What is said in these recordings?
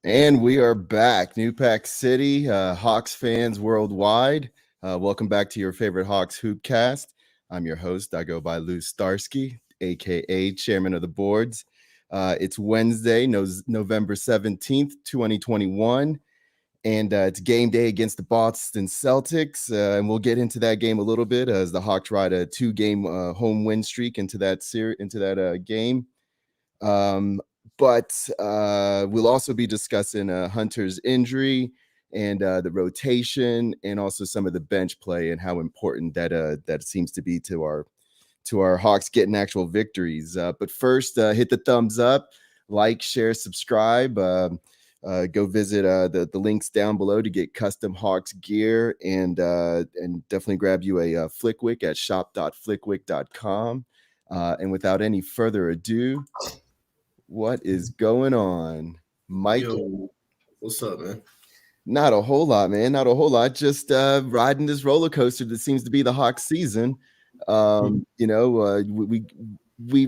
And we are back, New Pack City, Hawks fans worldwide. Welcome back to your favorite Hawks Hoopcast. I'm your host. I go by Lou Starsky, aka Chairman of the Boards. It's Wednesday, November 17th, 2021, and it's game day against the Boston Celtics. And we'll get into that game a little bit as the Hawks ride a two-game home win streak into that game. But we'll also be discussing Hunter's injury and the rotation, and also some of the bench play and how important that seems to be to our Hawks getting actual victories. But first, hit the thumbs up, like, share, subscribe. Go visit the links down below to get custom Hawks gear, and definitely grab you a Flickwick at shop.flickwick.com. And without any further ado, what is going on, Mike? Yo, what's up, man? Not a whole lot, man. Not a whole lot. Just riding this roller coaster that seems to be the Hawks season. We've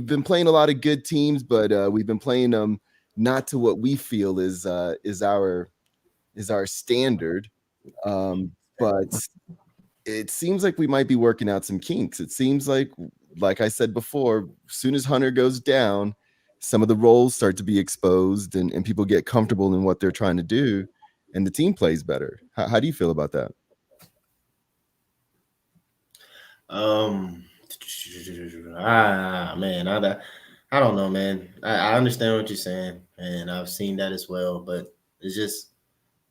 been playing a lot of good teams, but we've been playing them not to what we feel is our standard. But it seems like we might be working out some kinks. It seems like I said before, as soon as Hunter goes down, some of the roles start to be exposed, and people get comfortable in what they're trying to do, and the team plays better. How do you feel about that? Man, I don't know, man. I understand what you're saying, and I've seen that as well. But it's just,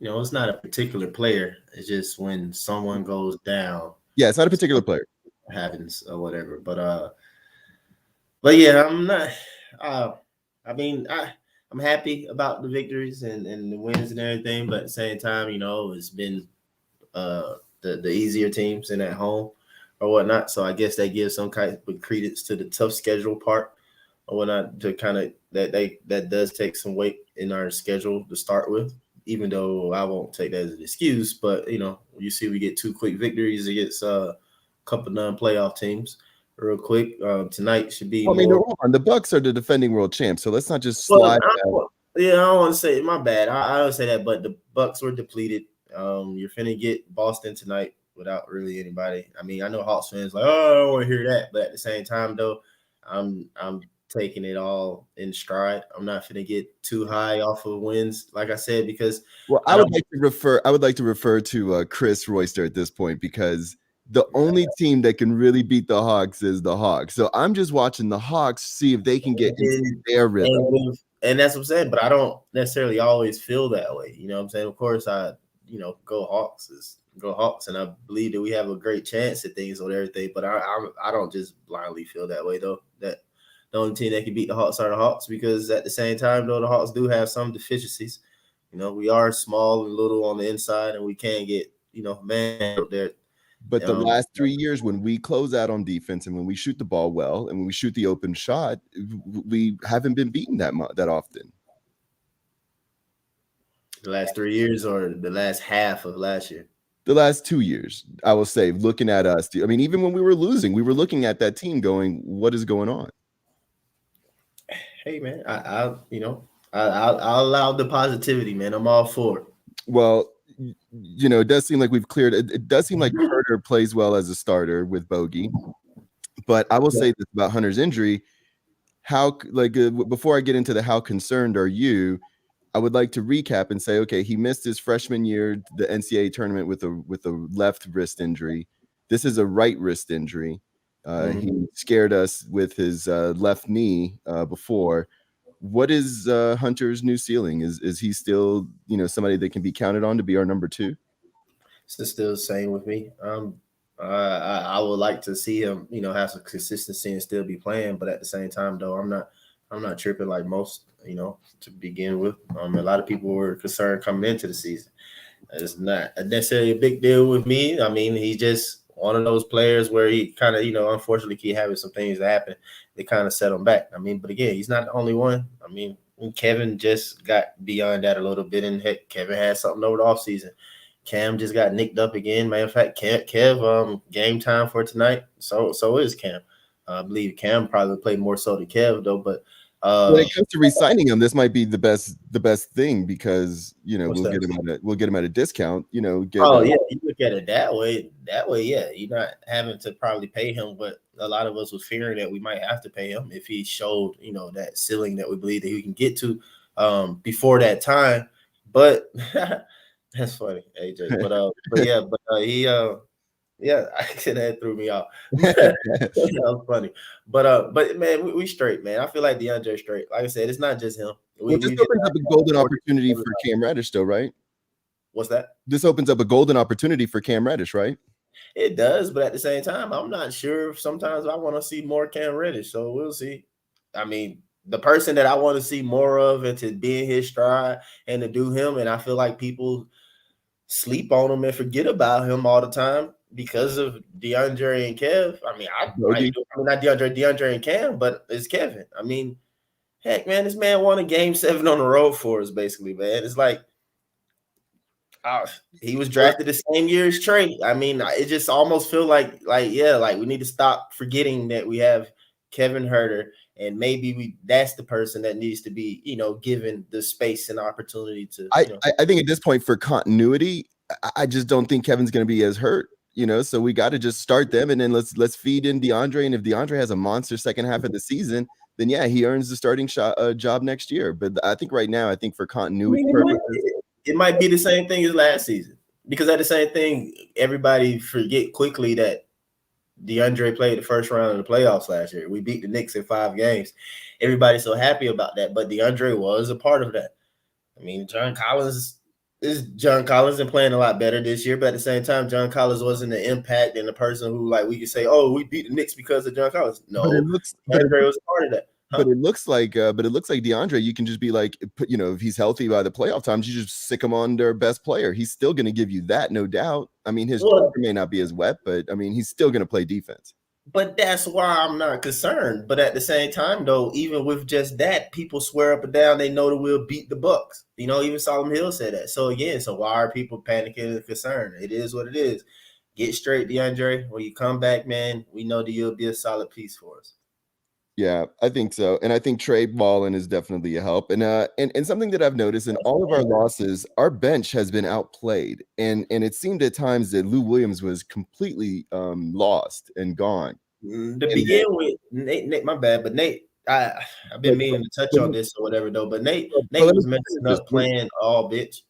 it's not a particular player. It's just when someone goes down. Yeah, it's not a particular player. Happens or whatever. But yeah, I'm not. I'm happy about the victories and the wins and everything, but at the same time, it's been the easier teams in at home or whatnot. So I guess that gives some kind of credence to the tough schedule part or whatnot, to kind of that does take some weight in our schedule to start with, even though I won't take that as an excuse. But you see we get two quick victories against a couple non-playoff teams. Real quick, tonight should be. The Bucks are the defending world champs, so let's not just slide. I don't want to say, my bad. I don't say that, but the Bucks were depleted. You're finna get Boston tonight without really anybody. I mean, I know Hawks fans like, oh, I don't want to hear that, but at the same time, though, I'm taking it all in stride. I'm not finna get too high off of wins, like I said, because I would like to refer to Chris Royster at this point, because the only team that can really beat the Hawks is the Hawks. So I'm just watching the Hawks see if they can get into their rhythm. And that's what I'm saying. But I don't necessarily always feel that way. You know what I'm saying? Of course, go Hawks. And I believe that we have a great chance at things or everything. But I don't just blindly feel that way, though. That the only team that can beat the Hawks are the Hawks, because at the same time, though, the Hawks do have some deficiencies. We are small and little on the inside, and we can't get, man up there. But the last 3 years, when we close out on defense and when we shoot the ball well and when we shoot the open shot, we haven't been beaten that often. The last 3 years or the last half of last year? The last 2 years, I will say, looking at us. I mean, even when we were losing, we were looking at that team going, what is going on? Hey, man, I'll allow the positivity, man. I'm all for it. Well, it does seem like we've cleared it. It does seem like Carter plays well as a starter with Bogey. But I will say this about Hunter's injury. Before I get into how concerned are you, I would like to recap and say, okay, he missed his freshman year, the NCAA tournament, with a left wrist injury. This is a right wrist injury. He scared us with his left knee before. What is Hunter's new ceiling? Is he still, somebody that can be counted on to be our number two? It's still the same with me. I would like to see him, have some consistency and still be playing. But at the same time, though, I'm not tripping like most, to begin with. A lot of people were concerned coming into the season. It's not necessarily a big deal with me. I mean, he's just one of those players where he kind of, unfortunately keep having some things that happen. They kind of set him back. I mean, but again, he's not the only one. I mean, Kevin just got beyond that a little bit, and heck, Kevin had something over the offseason. Cam just got nicked up again. Matter of fact, Kev, game time for tonight. So is Cam. I believe Cam probably played more so than Kev, though. But When Uh, it comes to re-signing him, this might be the best thing because what's we'll that? get him at a discount. Get Oh yeah, you look at it that way. That way, yeah, you're not having to probably pay him what a lot of us was fearing that we might have to pay him if he showed, that ceiling that we believe that he can get to before that time. But that's funny, AJ. But yeah, he yeah, I said that threw me off. That was funny. But man, we straight, man. I feel like DeAndre straight. Like I said, it's not just him. Well, this We've hit opens up a golden that. opportunity for Cam Reddish, though, right? What's that? This opens up a golden opportunity for Cam Reddish, right? It does, but at the same time, I'm not sure. Sometimes I want to see more Cam Reddish, so we'll see. I mean, the person that I want to see more of and to be in his stride and to do him, and I feel like people sleep on him and forget about him all the time because of DeAndre and Kev. I mean, I might Bogey. do. I mean, not DeAndre and Cam, but it's Kevin. I mean, heck, man, this man won a game 7 on the road for us, basically, man. It's like he was drafted the same year as Trey. I mean, it just almost feel like yeah, like we need to stop forgetting that we have Kevin Herter, and maybe that's the person that needs to be, given the space and opportunity to, I think at this point for continuity, I just don't think Kevin's going to be as hurt. So we got to just start them, and then let's feed in DeAndre. And if DeAndre has a monster second half of the season, then yeah, he earns the starting job next year. But I think right now, I think for continuity purposes, it might be the same thing as last season, because at the same thing, everybody forget quickly that DeAndre played the first round of the playoffs last year. We beat the Knicks in 5 games. Everybody's so happy about that, but DeAndre was a part of that. I mean, John Collins and playing a lot better this year, but at the same time, John Collins wasn't the impact and the person who, like, we could say, oh, we beat the Knicks because of John Collins. No, DeAndre was part of that. Huh? But it looks like DeAndre, you can just be like, if he's healthy by the playoff times, you just stick him on their best player. He's still going to give you that, no doubt. I mean, his jumper may not be as wet, but I mean, he's still going to play defense. But that's why I'm not concerned. But at the same time, though, even with just that, people swear up and down they know that we'll beat the Bucks. Even Solomon Hill said that. So again, why are people panicking and concerned? It is what it is. Get straight, DeAndre. When you come back, man, we know that you'll be a solid piece for us. Yeah, I think so. And I think Trey Ballin is definitely a help. And something that I've noticed in all of our losses, our bench has been outplayed. And it seemed at times that Lou Williams was completely lost and gone. To begin with, Nate, my bad, but Nate, I've been meaning to touch on this or whatever, though. But Nate was messing up playing all bitch.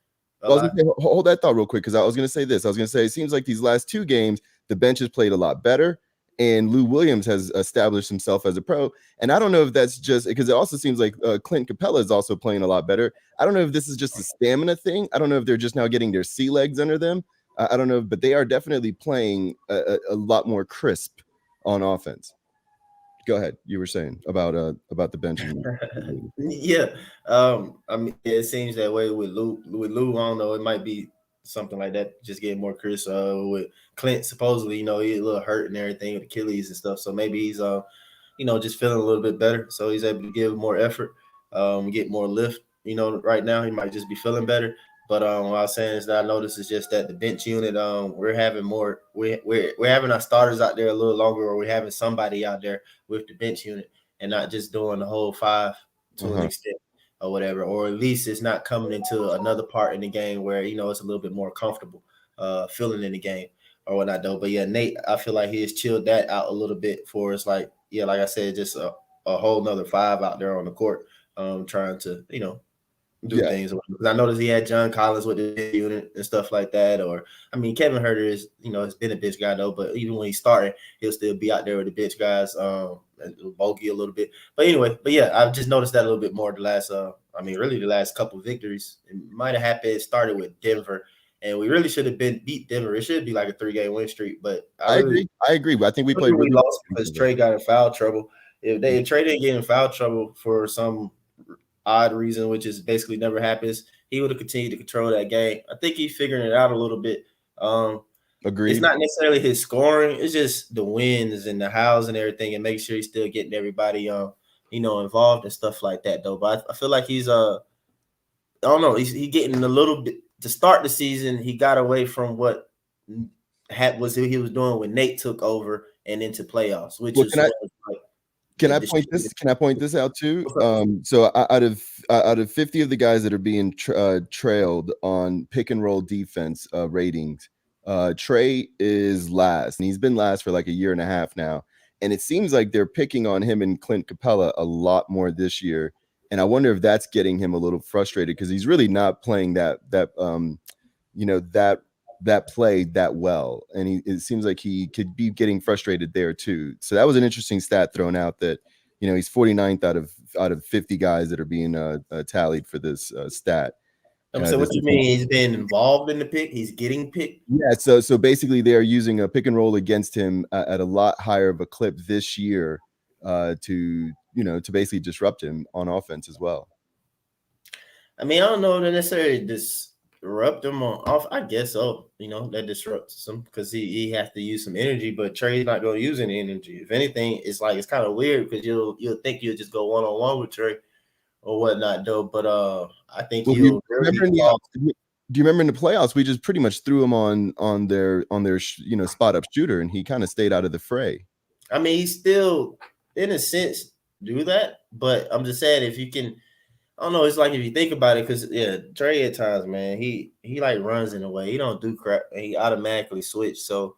Hold that thought real quick, because I was going to say this. I was going to say, it seems like these last 2 games, the bench has played a lot better. And Lou Williams has established himself as a pro. And I don't know if that's just because it also seems like Clint Capella is also playing a lot better. I don't know if this is just a stamina thing. I don't know if they're just now getting their sea legs under them. I don't know, but they are definitely playing a lot more crisp on offense. Go ahead. You were saying about the bench. Yeah. I mean, it seems that way with Lou. With Lou, I don't know. It might be something like that, just getting more crisp. With Clint, supposedly, he's a little hurt and everything with Achilles and stuff. So maybe he's, just feeling a little bit better. So he's able to give more effort, get more lift. Right now he might just be feeling better. But what I was saying is that I noticed is just that the bench unit, we're having more. We're having our starters out there a little longer, or we're having somebody out there with the bench unit and not just doing the whole 5 to an extent or whatever, or at least it's not coming into another part in the game where, it's a little bit more comfortable feeling in the game or whatnot though. But yeah, Nate, I feel like he has chilled that out a little bit for us. Like I said, just a whole nother 5 out there on the court, trying to, do things. Because I noticed he had John Collins with the unit and stuff like that. Or, I mean, Kevin Herter is, has been a bench guy though, but even when he started, he'll still be out there with the bench guys, bulky a little bit. But anyway, yeah, I've just noticed that a little bit more the last, really the last couple of victories. It might have happened. It started with Denver, and we really should have beat Denver. It should be like a 3-game win streak, but I agree. I think we played really lost because Trey got in foul trouble. If Trey didn't get in foul trouble for some odd reason, which is basically never happens, he would have continued to control that game. I think he's figuring it out a little bit. Agreed. It's not necessarily his scoring; it's just the wins and the hows and everything, and make sure he's still getting everybody, involved and stuff like that. Though, but I feel like he's I don't know, he's getting a little bit to start the season. He got away from what he was doing when Nate took over and into playoffs, which is Can I point distributed. this? Can I point this out too? What's up? So out of 50 of the guys that are being trailed on pick and roll defense ratings, Trey is last, and he's been last for like a year and a half now. And it seems like they're picking on him and Clint Capella a lot more this year. And I wonder if that's getting him a little frustrated because he's really not playing you know that that played that well, and it seems like he could be getting frustrated there too. So that was an interesting stat thrown out that he's 49th out of 50 guys that are being tallied for this stat. So This what you mean? He's been involved in the pick. He's getting picked. Yeah, so basically they are using a pick and roll against him at a lot higher of a clip this year to to basically disrupt him on offense as well. I mean, I don't know that necessarily disrupt him on off. I guess so. That disrupts him because he has to use some energy, but Trey's not going to use any energy. If anything, it's kind of weird because you'll think you'll just go one on one with Trey or whatnot, though. But I think Well, he'll really fall. do you remember in the playoffs we just pretty much threw him on their spot up shooter, and he kind of stayed out of the fray. I mean, he still, in a sense, do that, but I'm just saying if you can. I don't know. It's like if you think about it, because Trey at times, man, he like runs in a way. He don't do crap, and he automatically switch. So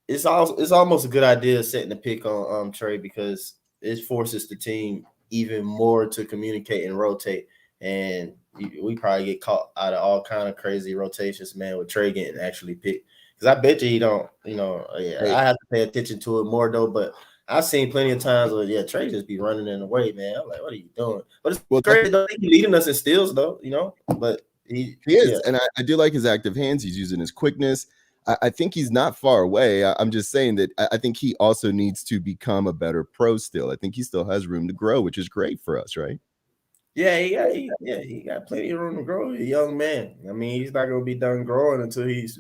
it's almost a good idea setting the pick on Trey because it forces the team even more to communicate and rotate. And we probably get caught out of all kind of crazy rotations, man, with Trey getting actually picked. Because I bet you he don't. Hey, I have to pay attention to it more though, but. I've seen plenty of times where Trey just be running in the way, man. I'm like, what are you doing? But it's well, crazy though. He leading us in steals though, But he is, and I do like his active hands. He's using his quickness. I think he's not far away. I'm just saying that I think he also needs to become a better pro still. I think he still has room to grow, which is great for us, right? He got plenty of room to grow. He's a young man. I mean, he's not gonna be done growing until he's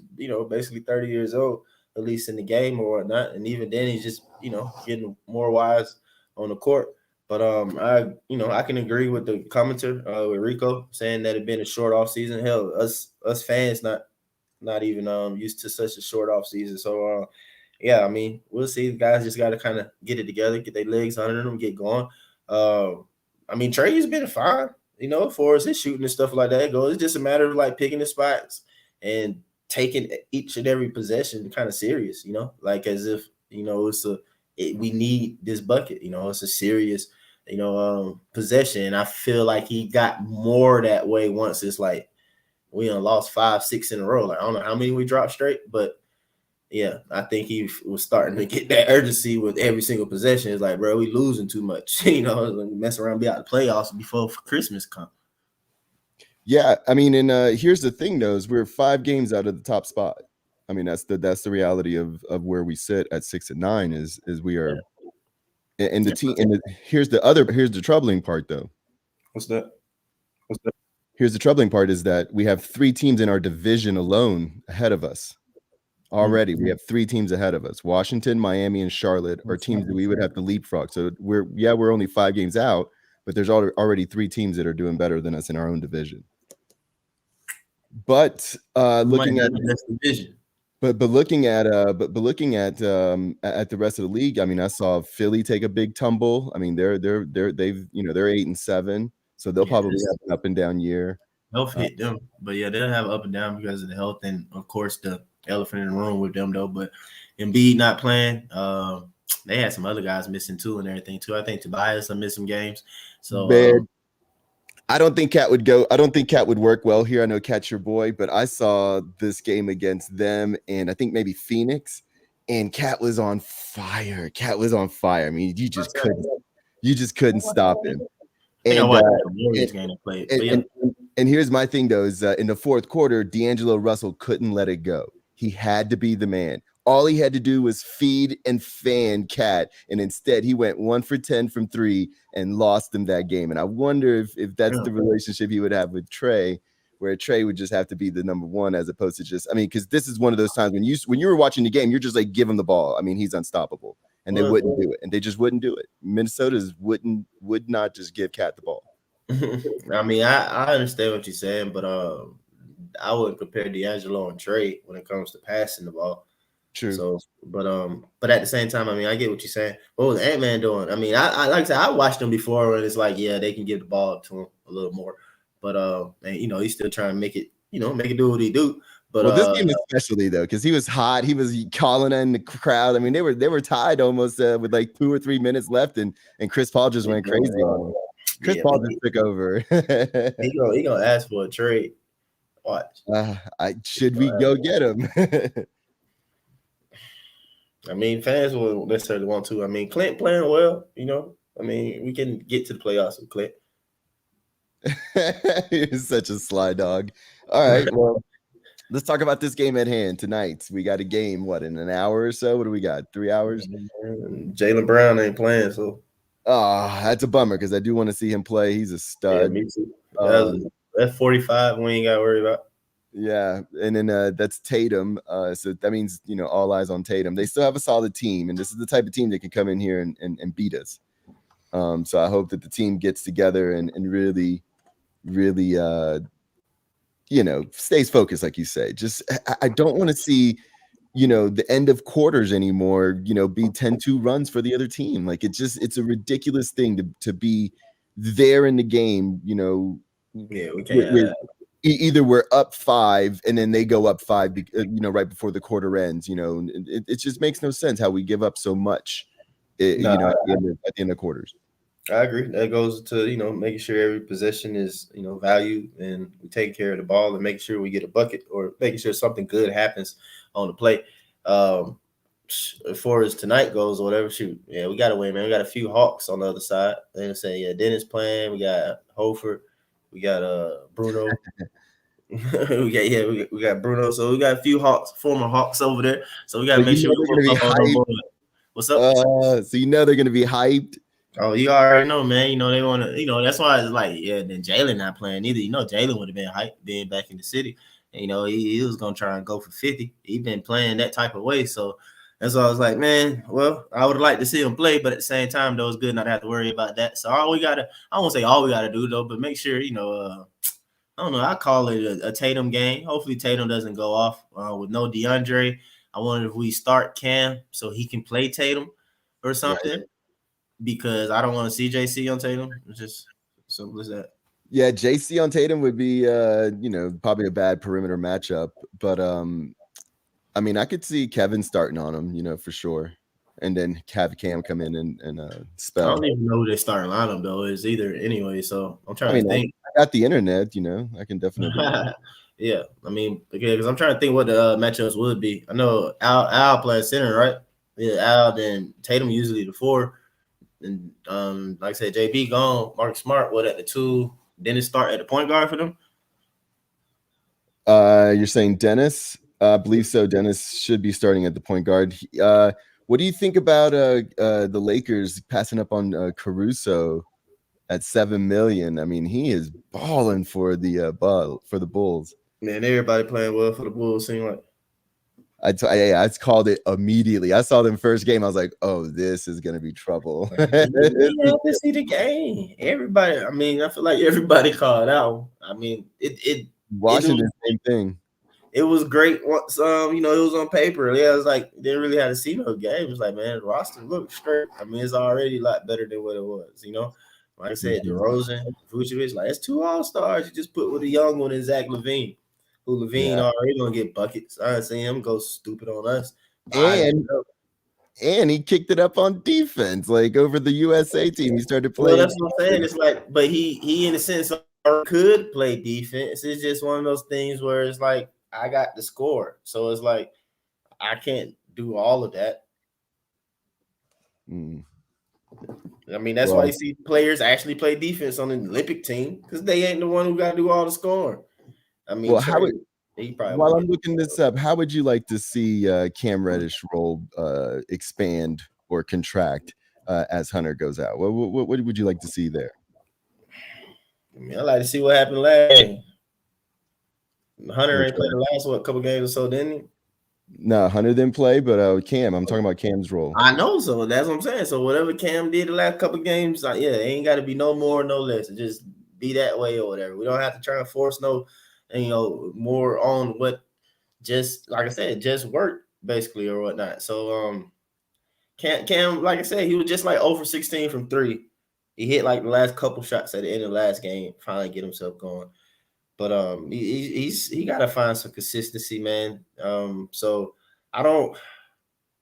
basically 30 years old, at least in the game or whatnot. And even then, he's just getting more wise on the court. But I can agree with the commenter with Rico saying that it been a short off season. Hell, us fans not even used to such a short off season. So I mean, we'll see. The guys just got to kind of get it together, get their legs under them, get going. I mean, Trey has been fine, for us his shooting and stuff like that goes. It's just a matter of like picking the spots and taking each and every possession kind of serious, like as if we need this bucket, it's a serious, possession. And I feel like he got more that way once it's like we done lost 5-6 in a row. Like I don't know how many we dropped straight, but yeah, I think he was starting to get that urgency with every single possession. It's like, bro, we losing too much. Mess around, be out the playoffs before Christmas come. Yeah, I mean, and here's the thing, though, is we're 5 games out of the top spot. I mean, that's the reality of where we sit at 6 and 9 is we are, and the team. And here's the troubling part, though. What's that? Here's the troubling part is that we have 3 teams in our division alone ahead of us. Already, we have 3 teams ahead of us. Washington, Miami, and Charlotte are teams that we would have to leapfrog. So we're only 5 games out, but there's already 3 teams that are doing better than us in our own division. But looking at this division, but looking at the rest of the league, I mean, I saw Philly take a big tumble. I mean, they're 8 and 7, so they'll probably have an up and down year. Health hit them, but they'll have up and down because of the health and of course the elephant in the room with them though. But Embiid not playing, they had some other guys missing too and everything too. I think Tobias missed some games. So I don't think Cat would go. I don't think Cat would work well here. I know Cat's your boy, but I saw this game against them and I think maybe Phoenix, and Cat was on fire. Cat was on fire. I mean, you just couldn't stop him. And here's my thing though, is in the fourth quarter, D'Angelo Russell couldn't let it go. He had to be the man. All he had to do was feed and fan Cat, and instead he went 1 for 10 from 3 and lost him that game. And I wonder if that's the relationship he would have with Trey, where Trey would just have to be the number one as opposed to just, I mean, because this is one of those times when you were watching the game, you're just like, give him the ball. I mean, he's unstoppable. And they wouldn't do it. And they just wouldn't do it. Minnesota's would not just give Cat the ball. I mean, I understand what you're saying, but I wouldn't compare D'Angelo and Trey when it comes to passing the ball. True. So, but at the same time, I mean, I get what you're saying. What was Ant-Man doing? I mean, I like I said, I watched him before, and it's like, yeah, they can give the ball up to him a little more. But and he's still trying to make it, make it do what he do. But Well, this game especially though, because he was hot. He was calling in the crowd. I mean, they were tied almost with like 2 or 3 minutes left, and Chris Paul just went crazy on him. Chris yeah, Paul just took over. he gonna ask for a trade. Watch. Should we go get him? I mean, fans will necessarily want to. I mean, Clint playing well, I mean, we can get to the playoffs with Clint. He's such a sly dog. All right, well, let's talk about this game at hand tonight. We got a game, what, in an hour or so? What do we got? 3 hours? Jaylen Brown ain't playing, so. Oh, that's a bummer because I do want to see him play. He's a stud. Yeah, me too. That's 45 we ain't got to worry about. Yeah, and then that's Tatum. So that means, all eyes on Tatum. They still have a solid team, and this is the type of team that can come in here and beat us. So I hope that the team gets together and really, really, stays focused, like you say. Just I don't want to see, the end of quarters anymore, be 10-2 runs for the other team. Like it's a ridiculous thing to be there in the game, Yeah, we can't. Either we're up 5 and then they go up 5, right before the quarter ends. It just makes no sense how we give up so much, at the end of quarters. I agree. That goes to, making sure every possession is, valued and we take care of the ball and making sure we get a bucket or making sure something good happens on the play. As far as tonight goes or whatever, shoot, yeah, we got to win, man. We got a few Hawks on the other side. They're saying, yeah, Dennis playing. We got Hofer. We got Bruno. we got Bruno. So we got a few Hawks, former Hawks over there. So we got to make sure we up on board. What's up? So they're going to be hyped. Oh, you already know, man. They want to, that's why it's like, yeah, then Jaylen not playing either. Jaylen would have been hyped being back in the city. And, he was going to try and go for 50. He been playing that type of way. So that's why I was like, man, well, I would have liked to see him play. But at the same time, though, it's good not to have to worry about that. So I won't say all we got to do, though, but make sure, I don't know. I call it a Tatum game. Hopefully Tatum doesn't go off with no DeAndre. I wonder if we start Cam so he can play Tatum or something. Right. Because I don't want to see JC on Tatum. It's just simple as that. Yeah, JC on Tatum would be, probably a bad perimeter matchup. But, I mean, I could see Kevin starting on him, for sure. And then have Cam come in and spell. I don't even know who they starting lineup, though, is either anyway. So I'm trying to think. I got the internet, I can definitely. Yeah, I mean, because I'm trying to think what the matchups would be. I know Al playing center, right? Yeah, Al, then Tatum usually the 4. And like I said, JB gone, Marcus Smart, at the 2? Dennis start at the point guard for them? You're saying Dennis? I believe so. Dennis should be starting at the point guard. What do you think about the Lakers passing up on Caruso at $7 million? I mean, he is balling for the Bulls. Man, everybody playing well for the Bulls. Seem like. I called it immediately. I saw them first game. I was like, "Oh, this is gonna be trouble." To see the game. Everybody. I mean, I feel like everybody called out. I mean, Washington, same thing. It was great once. It was on paper. Yeah, it was like didn't really have to see no game. It was like, man, the roster looks straight. I mean, it's already a lot better than what it was. Like I said, DeRozan, Vucevic, like it's 2 all-stars. You just put with a young one and Zach LaVine. Levine already gonna get buckets. I ain't seen him go stupid on us. And he kicked it up on defense, like over the USA team. He started playing. Well, that's what I'm saying. It's like, but he in a sense could play defense. It's just one of those things where it's like I got the score, so it's like I can't do all of that. I mean, that's why you see players actually play defense on the Olympic team because they ain't the one who got to do all the scoring. I mean, while I'm looking this up, how would you like to see Cam Reddish role expand or contract as Hunter goes out? What would you like to see there? I mean, I like to see what happened last game. Hunter ain't played the last couple games or so, didn't he? No, Hunter didn't play, but Cam. I'm talking about Cam's role. I know, so that's what I'm saying. So whatever Cam did the last couple games, it ain't got to be no more, no less. It just be that way or whatever. We don't have to try and force more on what just like I said, just work. basically, or whatnot. So Cam, like I said, he was just like 0 for 16 from 3. He hit like the last couple shots at the end of the last game, finally get himself going. But he got to find some consistency, man. So I don't.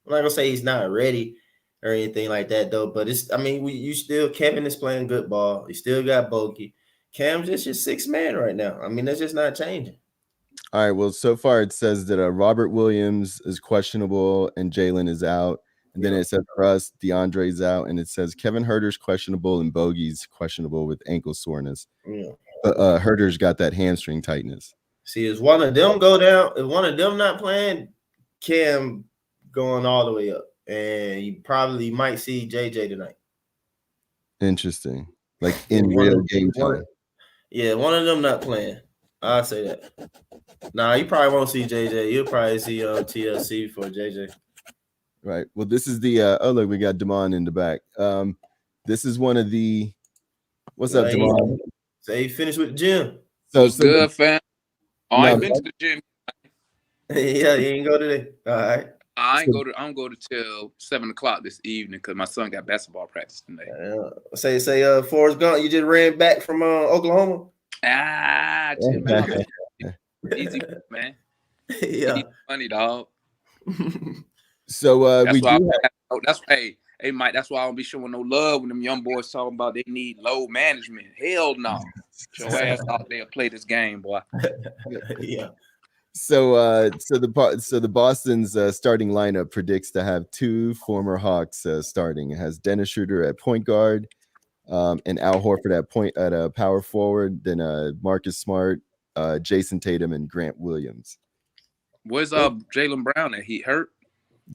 I'm not gonna say he's not ready or anything like that, though. But it's, I mean, you still, Kevin is playing good ball. You still got Bogey. Cam's just your sixth man right now. I mean, that's just not changing. All right. Well, so far it says that Robert Williams is questionable and Jalen is out. And then Yeah. it says for us, DeAndre's out. And it says Kevin Herter's questionable and Bogey's questionable with ankle soreness. Yeah. Herter's got that hamstring tightness. See, if one of them go down, if one of them not playing, Cam going all the way up. And you probably might see JJ tonight. Interesting. Like in real game time. Yeah, one of them not playing. I'll say that. Nah, you probably won't see JJ. You'll probably see TLC for JJ. Right. Well, this is the oh look, we got Damon in the back. This is one of the what's up, Damon? Say he finished with the gym. So good, fam. I ain't been to the gym. Yeah, you ain't go today. All right. I ain't go to. I'm going to till 7 o'clock this evening because my son got basketball practice today. Say, Forrest Gump, you just ran back from Oklahoma. Man. Easy, man. Yeah, easy, funny dog. So that's why. Hey, Mike. That's why I don't be showing no love when them young boys talking about they need load management. Hell no. Get your ass out there and play this game, boy. Yeah. So the Boston's starting lineup predicts to have 2 former Hawks starting. It has Dennis Schroeder at point guard, and Al Horford at power forward. Then Marcus Smart, Jason Tatum, and Grant Williams. Where's Jaylen Brown at? He hurt?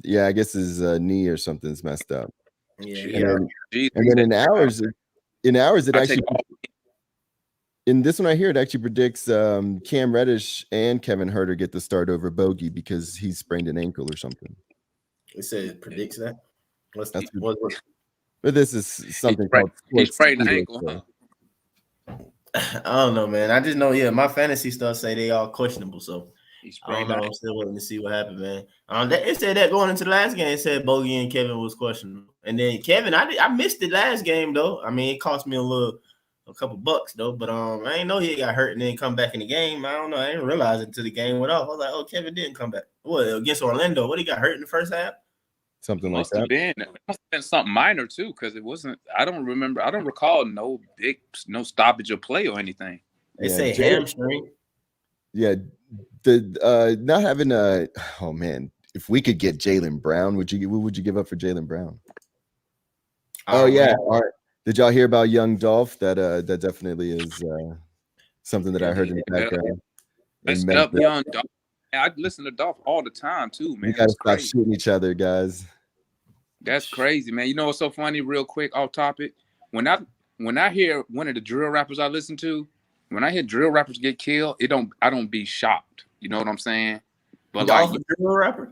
Yeah, I guess his knee or something's messed up. Yeah. And then in hours it actually. In this one I hear it actually predicts Cam Reddish and Kevin Herter get the start over Bogey because he sprained an ankle or something. It says it predicts that. But this is something called he sprained the ankle. Huh? I don't know, man. I just know, my fantasy stuff say they all questionable. So I don't know. I'm still waiting to see what happened, man. It said that going into the last game, it said Bogey and Kevin was questionable, and then Kevin, I missed the last game though. I mean, it cost me a couple bucks though, but I ain't know he got hurt and then come back in the game. I don't know. I didn't realize it until the game went off. I was like, oh, Kevin didn't come back. What, against Orlando? What, he got hurt in the first half? Something like that. It must have been something minor too, because it wasn't. I don't recall no stoppage of play or anything. They say hamstring. Yeah, the not having oh man, if we could get Jaylen Brown, what would you give up for Jaylen Brown? Oh yeah, all right. Did y'all hear about young Dolph? That definitely is something that I heard in the background. Let's up young Dolph. I listen to Dolph all the time too, man. We gotta stop shooting each other, guys. That's crazy, man. You know what's so funny? Real quick, off topic. When I hear one of the drill rappers I listen to, when I hear drill rappers get killed, I don't be shocked. You know what I'm saying? But Dolph a drill rapper?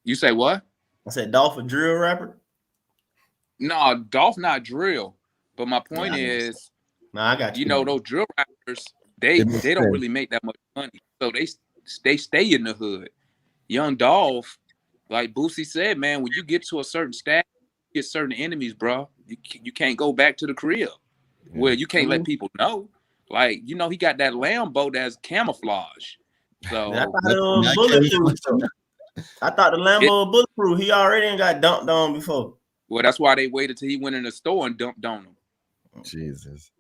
You say what? I said Dolph a drill rapper? No, Dolph not drill. But my point is, I got you. You know, those drill rappers, they don't really make that much money. So they stay in the hood. Young Dolph, like Boosie said, man, when you get to a certain stat, you get certain enemies, bro. You can't go back to the crib where you can't let people know. Like, you know, he got that Lambo that's camouflage. So I thought it was bulletproof. I thought the Lambo was bulletproof. He already got dumped on before. Well, that's why they waited till he went in the store and dumped on him. Jesus.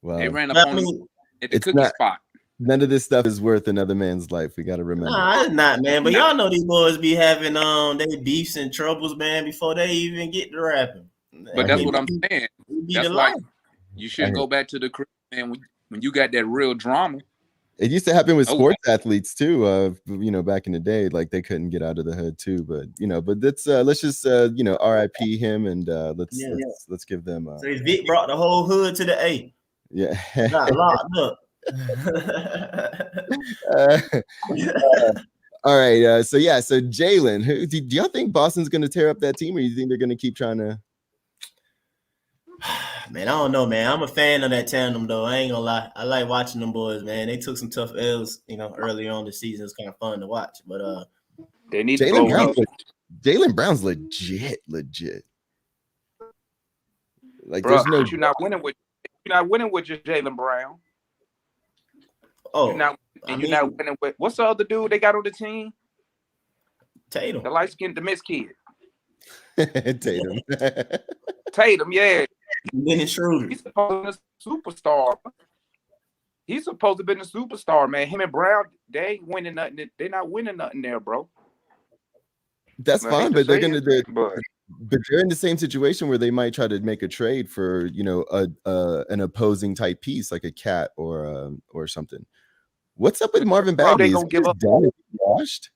Well, they ran up on him at the cookie spot. None of this stuff is worth another man's life. We got to remember. Nah, it's not, man. But y'all know these boys be having they beefs and troubles, man, before they even get to rapping. But that's what I'm saying. That's why you shouldn't go back to the crib, man. When you got that real drama. It used to happen with sports athletes too. You know, back in the day, like they couldn't get out of the hood too. But let's just RIP him and let's give them. So Vic brought the whole hood to the A. Yeah, got locked up. All right. So Jalen, do y'all think Boston's going to tear up that team, or do you think they're going to keep trying to? Man, I don't know, man. I'm a fan of that tandem, though. I ain't gonna lie. I like watching them boys, man. They took some tough L's, early on the season. It's kind of fun to watch, but They need to blow up. Jaylen Brown's legit. Like, bro, there's no. You're not winning with just Jaylen Brown. Oh, you're not winning with what's the other dude they got on the team? Tatum, the light skinned, the Miss kid. Tatum. Tatum, yeah. Dennis Schroeder. He's supposed to be a superstar. He's supposed to be a superstar, man. Him and Brown, they ain't winning nothing. They're not winning nothing there, bro. That's fine, but they're gonna. But they're in the same situation where they might try to make a trade for, you know, an opposing type piece like a cat or something. What's up with Marvin Bagley? Is he just done and washed?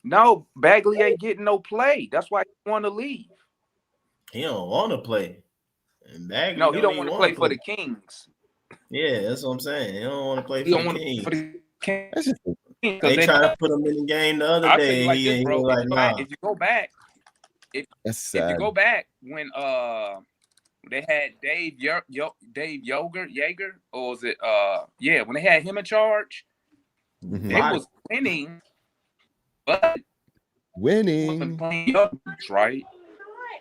No, Bagley ain't getting no play. That's why he want to leave. He don't want to play. And Bagley he don't want to play for the Kings. Yeah, that's what I'm saying. He don't want to play for the Kings. They tried to put him in the game the other day. Like this, bro. If you go back, if you go back when they had Dave Yeager, or was it when they had him in charge, they was winning, but winning, right?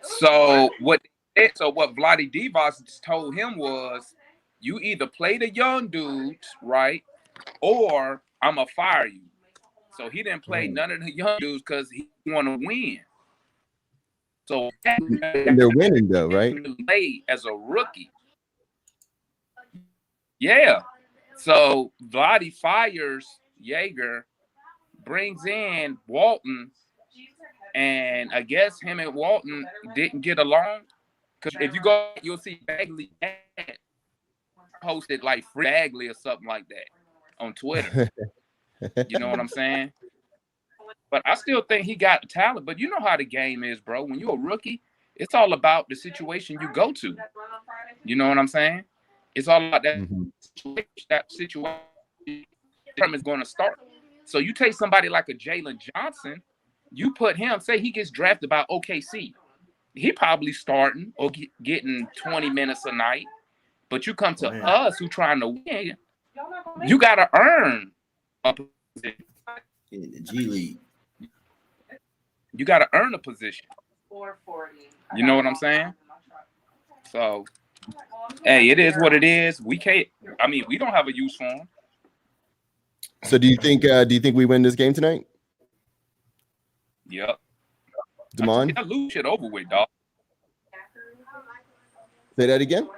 So what Vlade Divac told him was, you either play the young dudes, right, or I'm gonna fire you. So he didn't play none of the young dudes because he want to win. So and they're winning though, right? Play as a rookie. Yeah. So Vlade fires Yeager, brings in Walton, and I guess him and Walton didn't get along. Because if you go, you'll see Bagley posted like Free Bagley or something like that on Twitter. You know what I'm saying? But I still think he got talent. But you know how the game is, bro. When you're a rookie, it's all about the situation you go to. You know what I'm saying? It's all about that situation is going to start. So you take somebody like a Jalen Johnson, you put him, say he gets drafted by OKC. He probably starting or getting 20 minutes a night. But you come to us who trying to win, you got to earn a position. In the G League. You got to earn a position. You know what I'm saying? So, hey, it is what it is. We can't. I mean, we don't have a use for him. So, do you think we win this game tonight? Yep. Damon? I lose shit over with, dog. Say that again.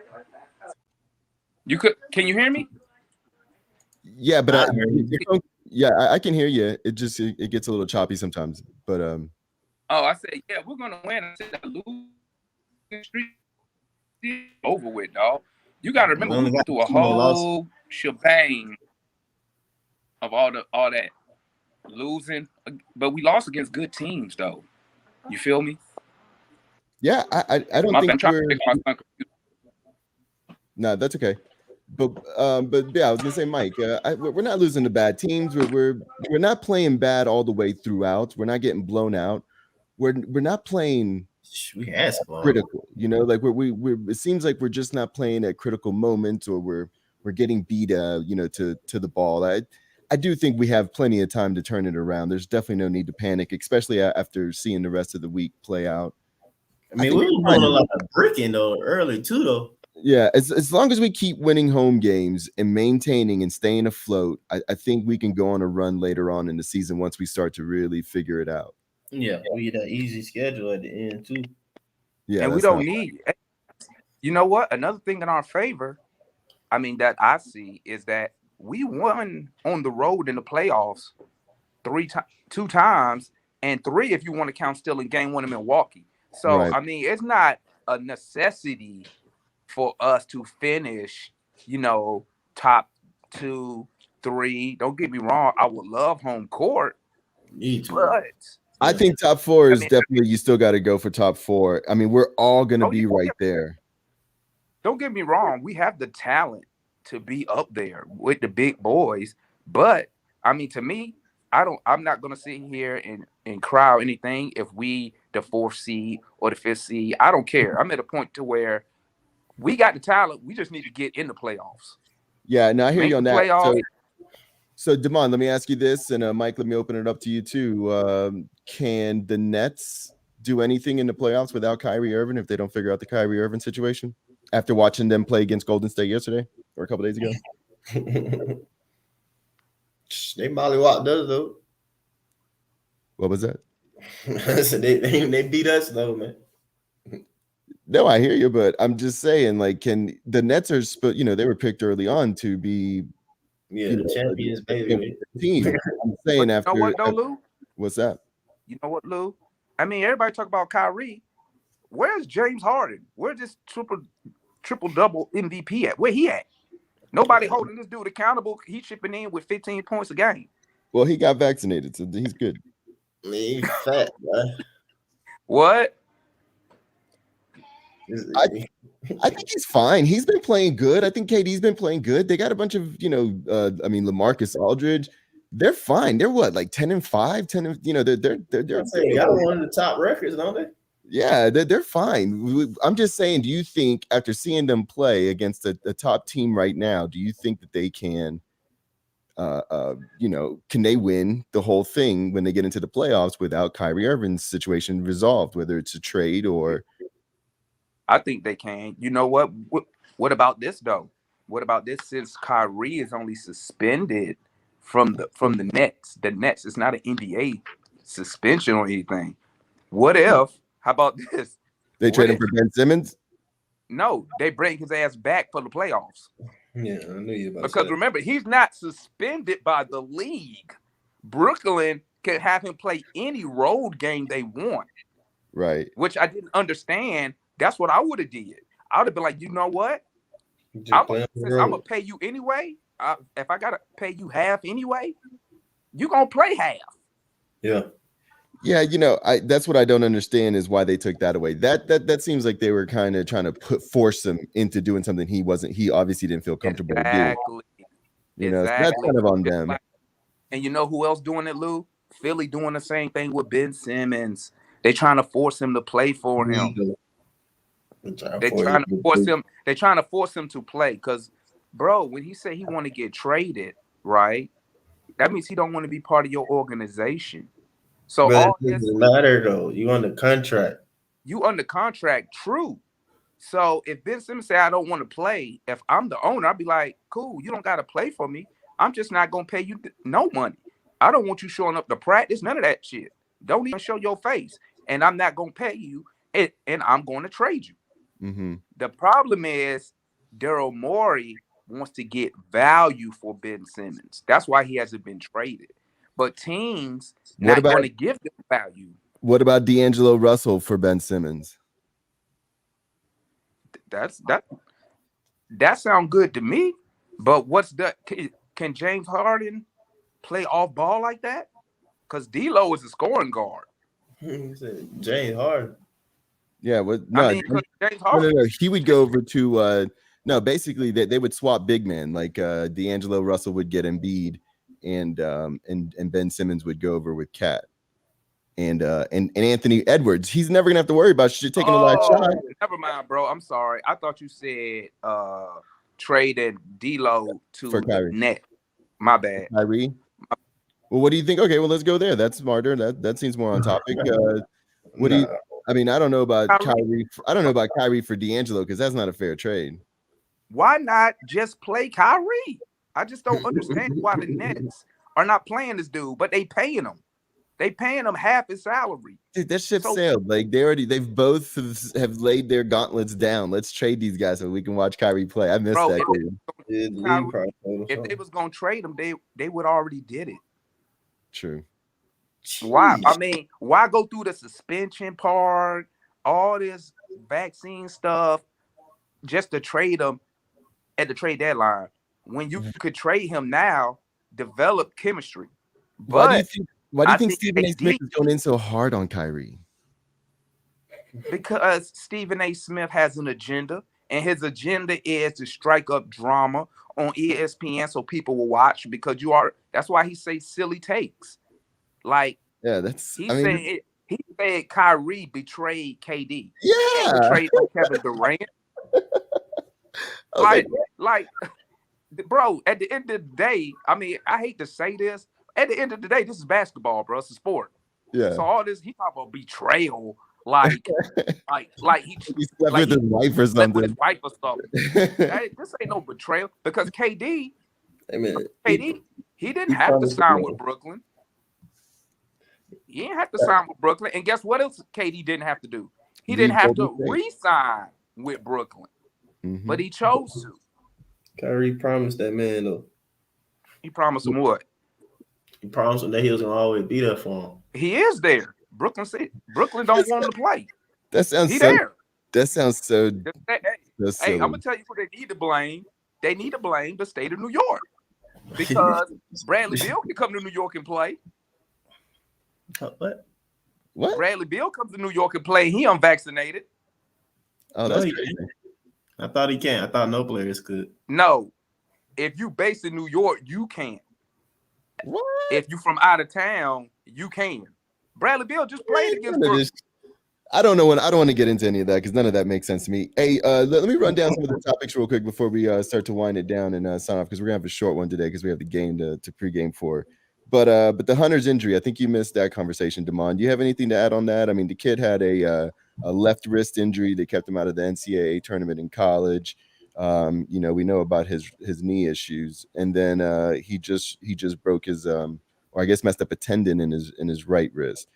Can you hear me? Yeah, but I can hear you. It just it gets a little choppy sometimes. But I said, yeah, we're gonna win. I said, lose over with, dog. You got to remember, we went through a whole shebang of all that losing, but we lost against good teams, though. You feel me? Yeah, I don't think we're. No, that's okay. But yeah, I was gonna say, Mike, we're not losing to bad teams. We're not playing bad all the way throughout. We're not getting blown out. We're not playing critical. You know, like we're it seems like we're just not playing at critical moments, or we're getting beat to the ball. I do think we have plenty of time to turn it around. There's definitely no need to panic, especially after seeing the rest of the week play out. I mean, we were doing a lot of bricking though early too, though. Yeah, as long as we keep winning home games and maintaining and staying afloat, I think we can go on a run later on in the season once we start to really figure it out. Yeah, we get an easy schedule at the end too. Yeah, and we don't need. You know what? Another thing in our favor, I mean, that I see is that we won on the road in the playoffs 2 times, and 3 if you want to count still in game 1 in Milwaukee. So right. I mean, it's not a necessity for us to finish, top 2, 3. Don't get me wrong. I would love home court. But I think top 4 is definitely, you still got to go for top 4. I mean, we're all going to be right there. Don't get me wrong. We have the talent to be up there with the big boys. But, I mean, to me, I'm not going to sit here and cry or anything if we the 4th seed or the 5th seed. I don't care. I'm at a point to where we got the talent. We just need to get in the playoffs. Yeah, no, I hear you on that. So, Damon, let me ask you this, and Mike, let me open it up to you too. Can the Nets do anything in the playoffs without Kyrie Irving if they don't figure out the Kyrie Irving situation? After watching them play against Golden State yesterday or a couple days ago, They mollywopped us though. what was that? So they beat us though, man. No, I hear you, but I'm just saying, like, can the Nets are, they were picked early on to be, the champions, baby. Team. I'm saying But you know what though, Lou? What's that? You know what, Lou? I mean, everybody talk about Kyrie. Where's James Harden? Where's this triple double MVP at? Where he at? Nobody holding this dude accountable. He's shipping in with 15 points a game. Well, he got vaccinated, so he's good. He's fat, man. What? I think he's fine. He's been playing good. I think KD's been playing good. They got a bunch of, LaMarcus Aldridge. They're fine. They're what, like 10-5, 10 and they're they got one of the top records, don't they? Yeah, they're fine. I'm just saying, do you think after seeing them play against a top team right now, do you think that they can can they win the whole thing when they get into the playoffs without Kyrie Irving's situation resolved, whether it's a trade or? I think they can. You know what? What about this though? What about this? Since Kyrie is only suspended from the Nets, it's not an NBA suspension or anything. What if? How about this? They trade him for Ben Simmons? No, they bring his ass back for the playoffs. Yeah, I knew you about because that. Remember, he's not suspended by the league. Brooklyn can have him play any road game they want. Right. Which I didn't understand. That's what I would have did. I would have been like, you know what? Since I'm gonna pay you anyway. If I gotta pay you half anyway, you gonna play half. Yeah. Yeah, that's what I don't understand is why they took that away. That seems like they were kind of trying to force him into doing something he obviously didn't feel comfortable doing. So that's kind of on them. And you know who else doing it, Lou? Philly doing the same thing with Ben Simmons. They trying to force him to play for him. They're trying to force him to play because, bro, when he said he want to get traded, right? That means he don't want to be part of your organization. So but it doesn't matter though. You under contract. You under contract, true. So if Ben Simmons say I don't want to play, if I'm the owner, I'd be like, cool, you don't got to play for me. I'm just not gonna pay you no money. I don't want you showing up to practice, none of that shit. Don't even show your face, and I'm not gonna pay you, and I'm going to trade you. Mm-hmm. The problem is Daryl Morey wants to get value for Ben Simmons. That's why he hasn't been traded. But teams not going to give them value. What about D'Angelo Russell for Ben Simmons? That sounds good to me. But can James Harden play off ball like that? Because D'Lo is a scoring guard. He said James Harden. Yeah, James Harden. No, he would go over to basically they would swap big men. Like D'Angelo Russell would get Embiid. And Ben Simmons would go over with Cat and Anthony Edwards. He's never gonna have to worry about taking the last shot. Never mind, bro. I'm sorry. I thought you said traded D'Lo to the net. My bad. Kyrie. Well, what do you think? Okay, well let's go there. That's smarter. That seems more on topic. What do you? I mean, I don't know about Kyrie. I don't know about Kyrie for D'Angelo because that's not a fair trade. Why not just play Kyrie? I just don't understand why the Nets are not playing this dude, but they paying him. They paying him half his salary. Dude, that ship sailed. Like they've both have laid their gauntlets down. Let's trade these guys so we can watch Kyrie play. I missed that. If they was gonna trade him, they would already did it. True. Why? I mean, why go through the suspension part, all this vaccine stuff, just to trade him at the trade deadline? When you could trade him now, develop chemistry. But why do you think Stephen A. Smith is going in so hard on Kyrie? Because Stephen A. Smith has an agenda, and his agenda is to strike up drama on ESPN so people will watch. Because that's why he says silly takes. Like, yeah, he said Kyrie betrayed KD. Yeah, betrayed Kevin Durant. Okay. Like bro, at the end of the day, I mean, I hate to say this. At the end of the day, this is basketball, bro. It's a sport. Yeah. So all this, he talk about betrayal, like he slept with his wife or slept with his something. wife or something. Hey, this ain't no betrayal because KD, he didn't have to sign with Brooklyn. He didn't have to sign with Brooklyn. And guess what else KD didn't have to do? He didn't have to re-sign with Brooklyn. But he chose to. Kyrie promised that man, though. He promised him what? He promised him that he was going to always be there for him. He is there. Brooklyn don't want him to play. That sounds there. That sounds so. Hey, I'm gonna tell you who they need to blame. They need to blame the state of New York because Bradley Beal can come to New York and play. What? Bradley Beal comes to New York and play. He unvaccinated. Oh, that's crazy. I thought he can't. I thought no players could. No, if you based in New York, you can't. What? If you from out of town, you can. Bradley Beal just played against Brooklyn. I don't know. I don't want to get into any of that because none of that makes sense to me. Hey, let me run down some of the topics real quick before we start to wind it down and sign off because we're gonna have a short one today because we have the game to pregame for. But the Hunter's injury, I think you missed that conversation, Damon. Do you have anything to add on that? I mean, the kid had a left wrist injury. They kept him out of the NCAA tournament in college. We know about his knee issues, and then he just broke his or I guess messed up a tendon in his right wrist.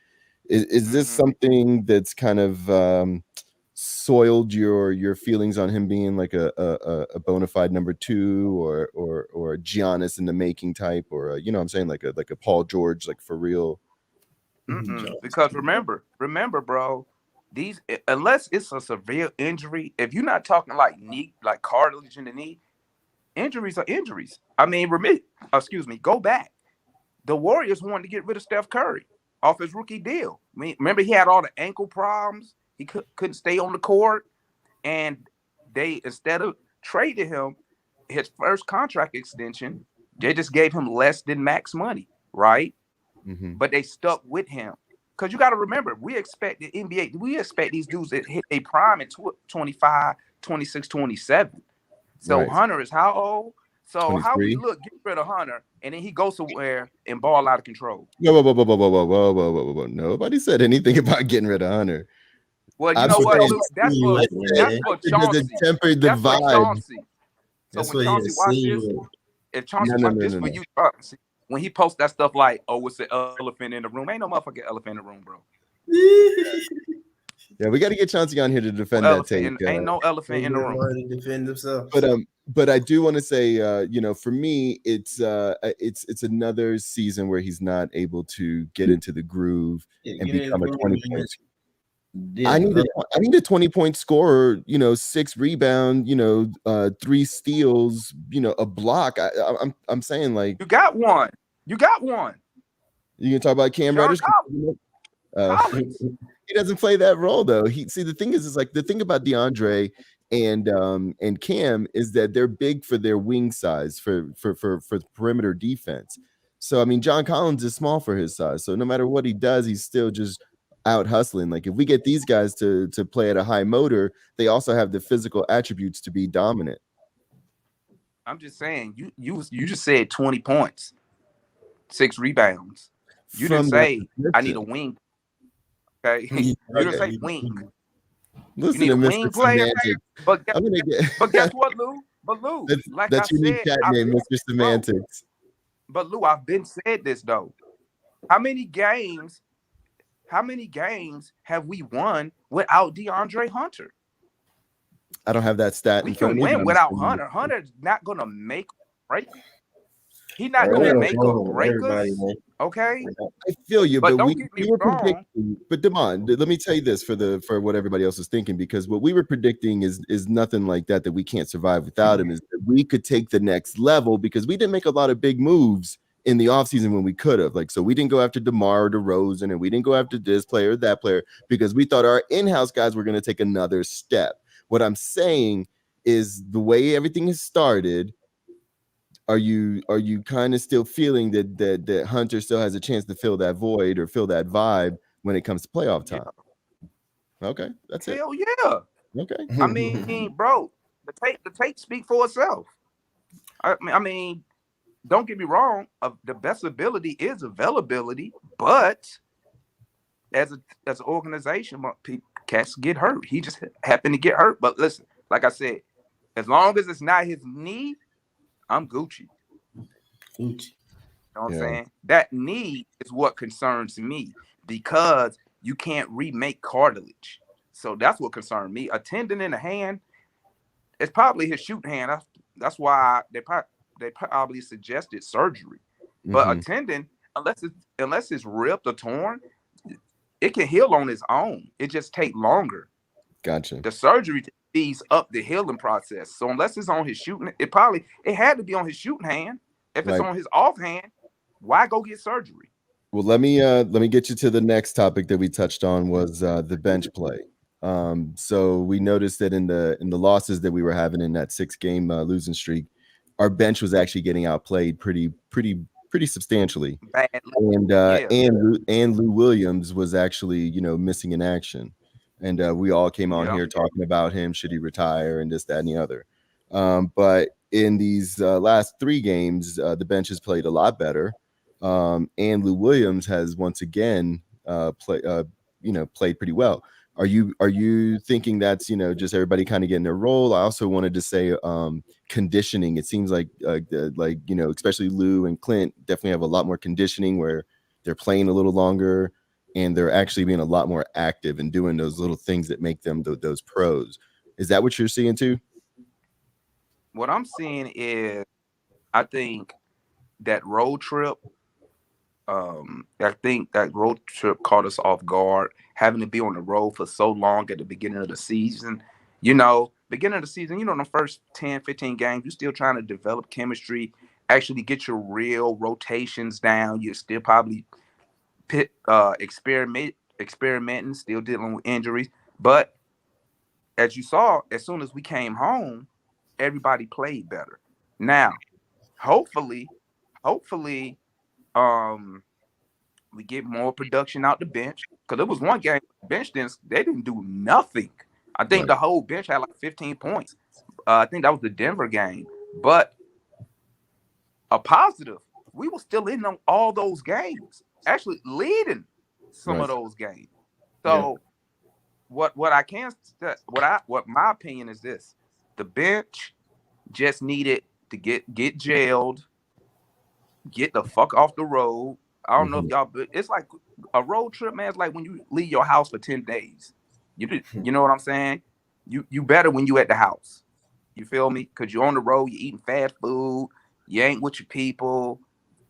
Is this something that's kind of soiled your feelings on him being like a bona fide number 2 or a Giannis in the making type or what I'm saying, like a Paul George, like for real? Because remember, bro, these unless it's a severe injury, if you're not talking like knee, like cartilage in the knee, injuries are injuries. I mean, go back. The Warriors wanted to get rid of Steph Curry off his rookie deal. I mean, remember he had all the ankle problems. He couldn't stay on the court, and they instead of trading him, his first contract extension, they just gave him less than max money, right? But they stuck with him because you got to remember, we expect the NBA, we expect these dudes to hit a prime in 25, 26, 27. So right. Hunter is how old? So 23? How we look, get rid of Hunter, and then he goes somewhere and ball out of control. Whoa. Nobody said anything about getting rid of Hunter. Well, you know what, Luke? That's for Chauncey. Tempered the vibe. Chauncey. So when Chauncey watches this, if Chauncey watches this for you, when he posts that stuff like, "Oh, it's an elephant in the room," ain't no motherfucking elephant in the room, bro. Yeah, we got to get Chauncey on here to defend that take. Ain't no elephant in the room. To defend himself. But I do want to say, for me, it's another season where he's not able to get into the groove and become a 20-point. I need a 20-point scorer, 6 rebound, 3 steals, a block. I'm saying like you got one. You can talk about Cam Reddish. He doesn't play that role though. The thing is like the thing about DeAndre and Cam is that they're big for their wing size for perimeter defense. So I mean, John Collins is small for his size. So no matter what he does, he's still just out hustling. Like if we get these guys to play at a high motor, they also have the physical attributes to be dominant. I'm just saying, you just said 20 points, 6 rebounds. You didn't say I need a wing. Okay, you didn't say wing. Listen to Mr. Semantics. But guess what, Lou? That's your new cat name, Mr. Semantics. But Lou, I've been said this though. How many games have we won without DeAndre Hunter? I don't have that stat. We can win without Hunter. Hunter's not gonna make break. He's not gonna make or break us. Okay, I feel you, but don't get me wrong. Predicting. But Damon, let me tell you this for what everybody else is thinking, because what we were predicting is nothing like that we can't survive without him. Is that we could take the next level because we didn't make a lot of big moves in the offseason when we could have. Like, so we didn't go after DeMar or DeRozan, and we didn't go after this player or that player because we thought our in-house guys were going to take another step. What I'm saying is the way everything has started. Are you kind of still feeling that Hunter still has a chance to fill that void or fill that vibe when it comes to playoff time? Yeah. Okay, that's it. Hell yeah. Okay. I mean, bro, the tape speak for itself. I mean, don't get me wrong. The best ability is availability, but as an organization, cats get hurt. He just happened to get hurt. But listen, like I said, as long as it's not his knee, I'm Gucci. Gucci. You know what I'm saying? That knee is what concerns me because you can't remake cartilage. So that's what concerned me. A tendon in the hand, it's probably his shooting hand. That's why they probably suggested surgery. But a tendon, unless it's ripped or torn, it can heal on its own. It just take longer. Gotcha. The surgery speeds up the healing process. So unless it's on his shooting, it had to be on his shooting hand. If it's on his off hand, why go get surgery? Well, let me get you to the next topic that we touched on was the bench play. So we noticed that in the losses that we were having in that 6-game losing streak, our bench was actually getting outplayed pretty substantially. Badly. And Lou Williams was actually missing in action, and we all came on here talking about him, should he retire and this, that, and the other. But in these last 3 games, the bench has played a lot better. And Lou Williams has once again played pretty well. Are you thinking that's just everybody kind of getting their role? I also wanted to say conditioning. It seems like especially Lou and Clint definitely have a lot more conditioning where they're playing a little longer and they're actually being a lot more active and doing those little things that make them those pros. Is that what you're seeing too? What I'm seeing is, I think that road trip. I think that road trip caught us off guard, having to be on the road for so long at the beginning of the season. Beginning of the season, the first 10, 15 games, you're still trying to develop chemistry, actually get your real rotations down. You're still probably experimenting, still dealing with injuries. But as you saw, as soon as we came home, everybody played better. Now, hopefully, we get more production out the bench, because there was one game bench they didn't do nothing. I think the whole bench had like 15 points. I think that was the Denver game. But a positive, we were still in all those games, actually leading some of those games. So what my opinion is this: the bench just needed to get jailed, get the fuck off the road. I don't know if y'all, but it's like a road trip, man. It's like when you leave your house for 10 days. You know what I'm saying? You better when you at the house. You feel me? Because you're on the road, you're eating fast food, you ain't with your people,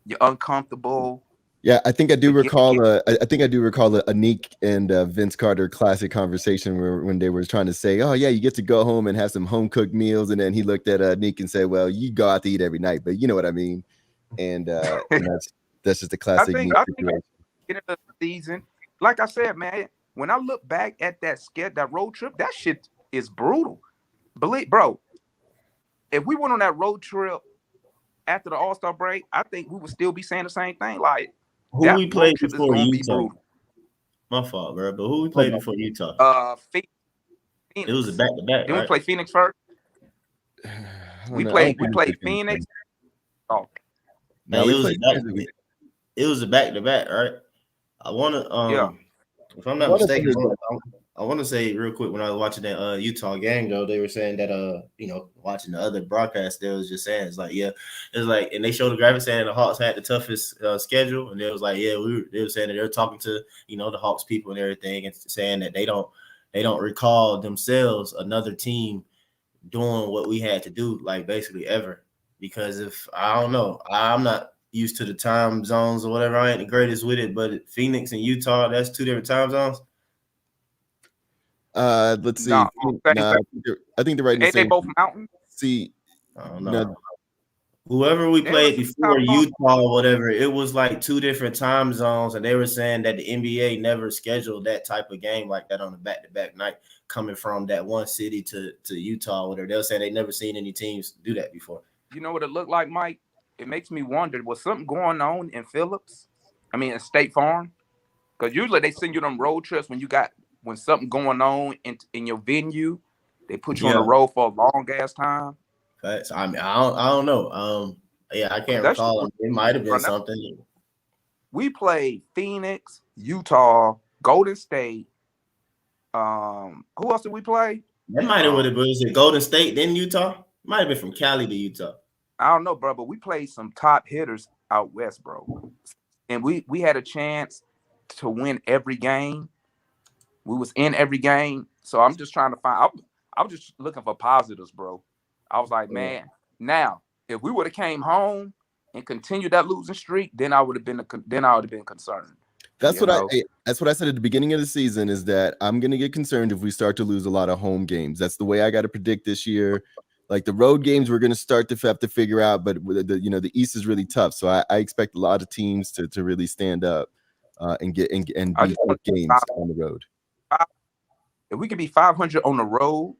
you're uncomfortable. Yeah, I think I do recall a Nick and Vince Carter classic conversation when they were trying to say, "Oh yeah, you get to go home and have some home cooked meals," and then he looked at Nick and said, "Well, you go out to eat every night, but you know what I mean." And that's just a classic. I think in the season, like I said, man, when I look back at that road trip, that shit is brutal. Bro, if we went on that road trip after the All-Star break, I think we would still be saying the same thing. Like, who we played before Utah? My fault, bro. But who we played before Utah? Phoenix. It was a back-to-back. Didn't we play Phoenix first? We played Phoenix. Oh. No, it was a back-to-back, right? I want to if I'm not mistaken, I want to say real quick, when I was watching that Utah game, though, they were saying that watching the other broadcast, they was just saying and they showed the graphic saying the Hawks had the toughest schedule, and they was like, they were saying that they're talking to the Hawks people and everything, and saying that they don't recall themselves another team doing what we had to do, like basically ever. Because if I don't know, I'm not used to the time zones or whatever. I ain't the greatest with it, but Phoenix and Utah, that's 2 different time zones. Let's see. I think they're right in the same. They both mountains. See, I don't know. Whoever we played before Utah or whatever, it was like 2 different time zones, and they were saying that the NBA never scheduled that type of game like that on a back-to-back night, coming from that one city to Utah or whatever. They were saying they never seen any teams do that before. You know what it looked like, Mike? It makes me wonder, was something going on in in State Farm? Because usually they send you them road trips when something going on in your venue. They put you on the road for a long ass time. Facts. I mean, I don't know. Yeah, I can't That's recall. It might have been bro, that- something. we played Phoenix, Utah, Golden State. Who else did we play? That might have would have been. Was it Golden State, then Utah? Might have been from Cali to Utah. I don't know, bro, but we played some top hitters out west, bro. And we had a chance to win every game. We was in every game. So I'm just trying to find. I was just looking for positives, bro. I was like, man, now if we would have came home and continued that losing streak, then I would have been concerned. That's what I said at the beginning of the season, is that I'm gonna get concerned if we start to lose a lot of home games. That's the way I got to predict this year. Like the road games, we're gonna start to have to figure out, but the East is really tough. So I expect a lot of teams to really stand up and get and beat games on the road. If we could be 500 on the road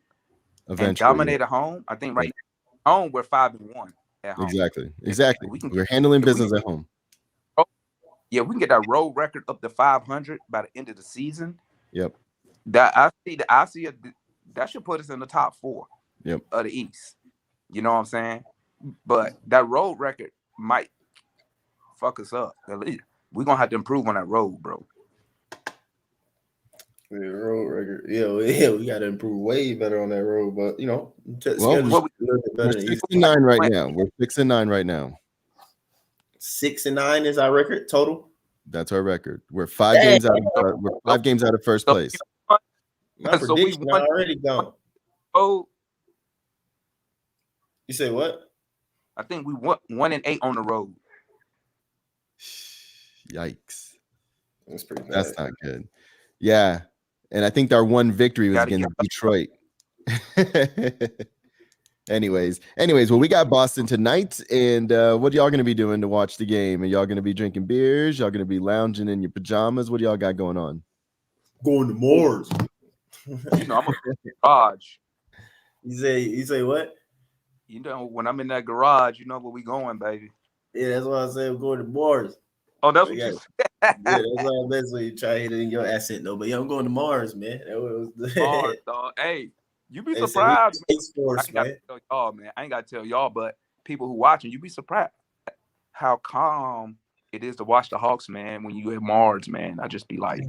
and dominate at home, I think right now, home we're 5-1 at home. Exactly. We're handling business at home. Yeah, we can get that road record up to 500 by the end of the season. Yep. That should put us in the top 4 of the East. You know what I'm saying? But that road record might fuck us up. We're gonna have to improve on that road, bro. Yeah, road record. Yeah, we got to improve way better on that road. But we're 6-9 right now. We're 6-9 right now. 6-9 is our record total. That's our record. We're 5 games out. We're 5 games out of first place. My prediction already gone. Oh, you say what? I think we won 1-8 on the road. Yikes! That's pretty bad. That's not good. Yeah, and I think our one victory was against Detroit. Anyways, well, we got Boston tonight, and what are y'all going to be doing to watch the game? Are y'all going to be drinking beers? Y'all going to be lounging in your pajamas? What do y'all got going on? Going to Mars. I'm a garage. You say what? When I'm in that garage, you know where we going, baby. Yeah, that's why I said I'm going to Mars. Oh, that's what you said. Yeah, that's why that's what you try to hit it in your accent, though. But yeah, I'm going to Mars, man. That was Mars, dog. Hey, you be surprised. Force, I ain't got to tell y'all, but people who watching, you be surprised how calm it is to watch the Hawks, man. When you at Mars, man, I just be like,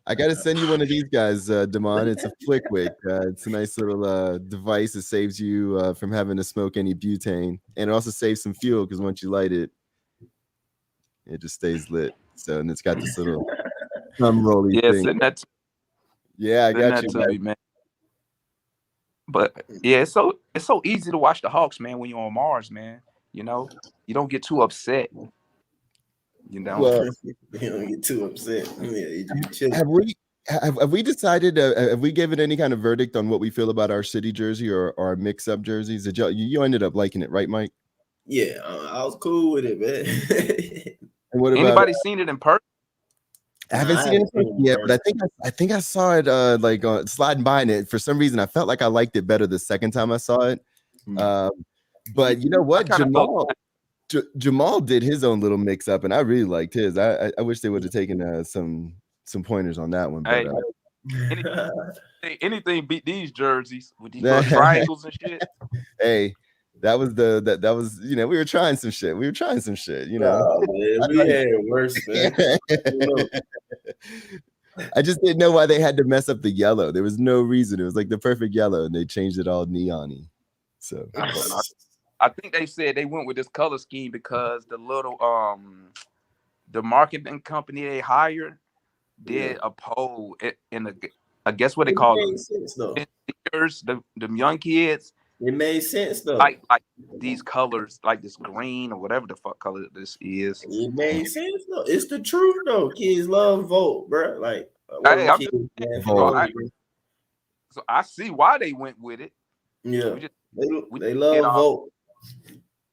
I got to send you one of these guys, Damon. It's a Flickwick. It's a nice little device that saves you from having to smoke any butane, and it also saves some fuel because once you light it, it just stays lit. So, and it's got this little thumb rolly thing. I got you, to me, man. But yeah, it's so easy to watch the Hawks, man, when you're on Mars, man. You know, you don't get too upset. You know, well, you don't get too upset. Yeah, have we decided? Have we given any kind of verdict on what we feel about our city jersey or our mix-up jerseys? Did you ended up liking it, right, Mike? Yeah, I was cool with it, man. And what about anybody seen it in person? I haven't seen it yet, but I think I saw it sliding by, and it for some reason I felt like I liked it better the second time I saw it. But you know what, Jamal did his own little mix up, and I really liked his. I wish they would have taken some pointers on that one. But, anything beat these jerseys with these little triangles and shit. Hey. That was we were trying some shit. We man, we had it worse, man. I just didn't know why they had to mess up the yellow. There was no reason. It was like the perfect yellow, and they changed it all neon-y. So I think they said they went with this color scheme because the little the marketing company they hired did a poll in the, I guess what they call them, the young kids. It made sense though. Like these colors, like this green or whatever the fuck color this is. It made sense though. It's the truth though. Kids love vote, bro. Like, so I see why they went with it. Yeah, they love vote.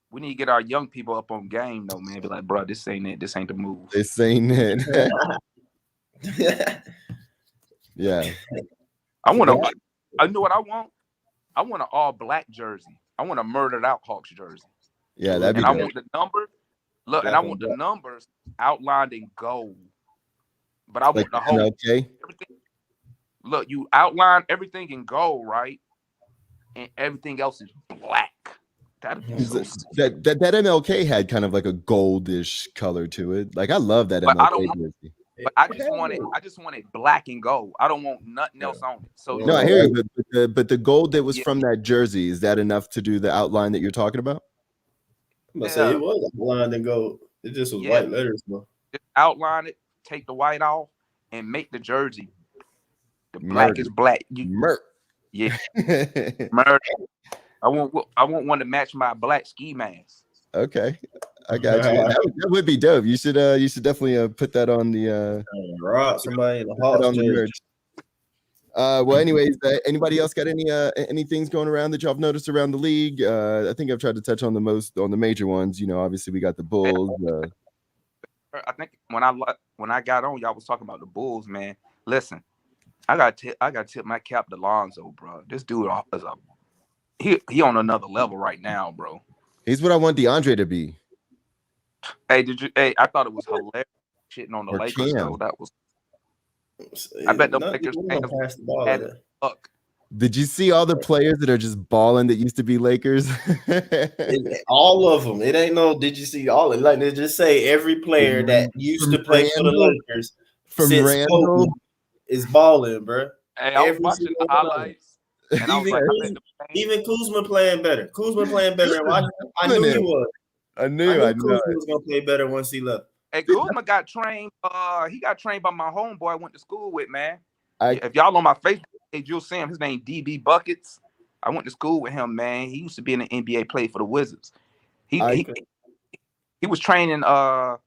We need to get our young people up on game though, man. Be like, bro, this ain't it. This ain't the move. This ain't it. Yeah. I know what I want. I want an all black jersey. I want a murdered out Hawks jersey. Yeah, that'd be. And I want the numbers. Look, and I want the numbers outlined in gold. But I want the whole. Okay. Look, you outline everything in gold, right? And everything else is black. That'd be 'Cause so that MLK had kind of like a goldish color to it. Like I love that but I MLK don't want jersey. but I just want it black and gold. I don't want nothing else on it. So No, I hear you, but the gold that was Yeah. from that jersey, is that enough to do the outline that you're talking about? I'm gonna say it was a blind and gold. It just was white letters, bro. Just outline it, take the white off, and make the jersey the black Murder. is black. Yeah. Murder. I want one to match my black ski mask. Okay, I got you. That would be dope. You should definitely put that on the rob somebody in the put that Hawks on the jersey. merch. Well, anyways, anybody else got any things going around that y'all have noticed around the league? I think I've tried to touch on the major ones. You know, obviously we got the Bulls. I think when I got on, y'all was talking about the Bulls, man. Listen, I got to tip my cap to Lonzo, bro. This dude is he on another level right now, bro. He's what I want DeAndre to be. Hey, I thought it was hilarious shitting on the Lakers, though. That was. I bet the Lakers pass the ball like that. Fuck. Did you see all the players that are just balling that used to be Lakers? All of them. It ain't no. Did you see all of it? Like they just say every player that used to play for the Lakers since Kobe is balling, bro. Hey, I was watching the highlights, and I was like, even Kuzma playing better. Kuzma playing better. I knew he was. I knew Kuzma was gonna play better once he left. Hey, Kuzma got trained. He got trained by my homeboy I went to school with, man. If y'all on my Facebook page, you'll see him. His name DB Buckets. I went to school with him, man. He used to be in the NBA, play for the Wizards. He was training Kyle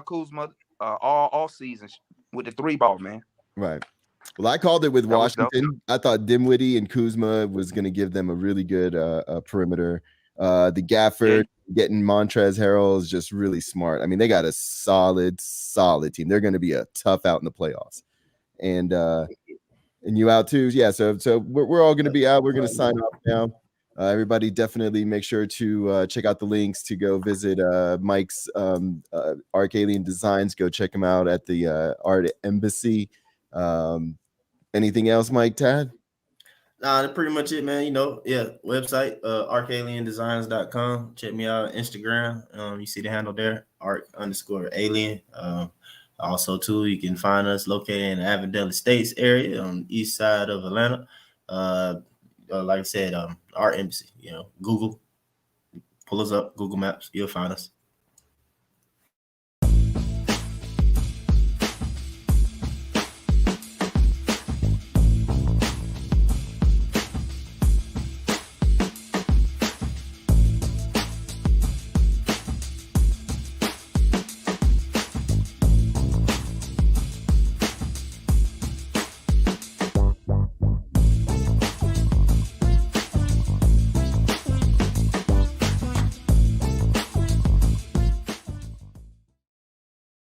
Kuzma all season with the 3-ball, man. Right. Well, I called it with Washington. I thought Dinwiddie and Kuzma was going to give them a really good perimeter. The Gafford getting Montrezl Harrell is just really smart. I mean, they got a solid team. They're going to be a tough out in the playoffs. And you out too. Yeah. So we're all going to be out. We're going to sign off now. Everybody definitely make sure to check out the links to go visit Mike's Arc Alien Designs. Go check him out at the Art Embassy. Anything else, Mike, Tad? Nah, that's pretty much it, man. You know, website, arcaliendesigns.com. Check me out on Instagram. You see the handle there, arc_alien. Also, too, you can find us located in the Avondale Estates area on the east side of Atlanta. Like I said, Art Embassy, Google, pull us up, Google Maps, you'll find us.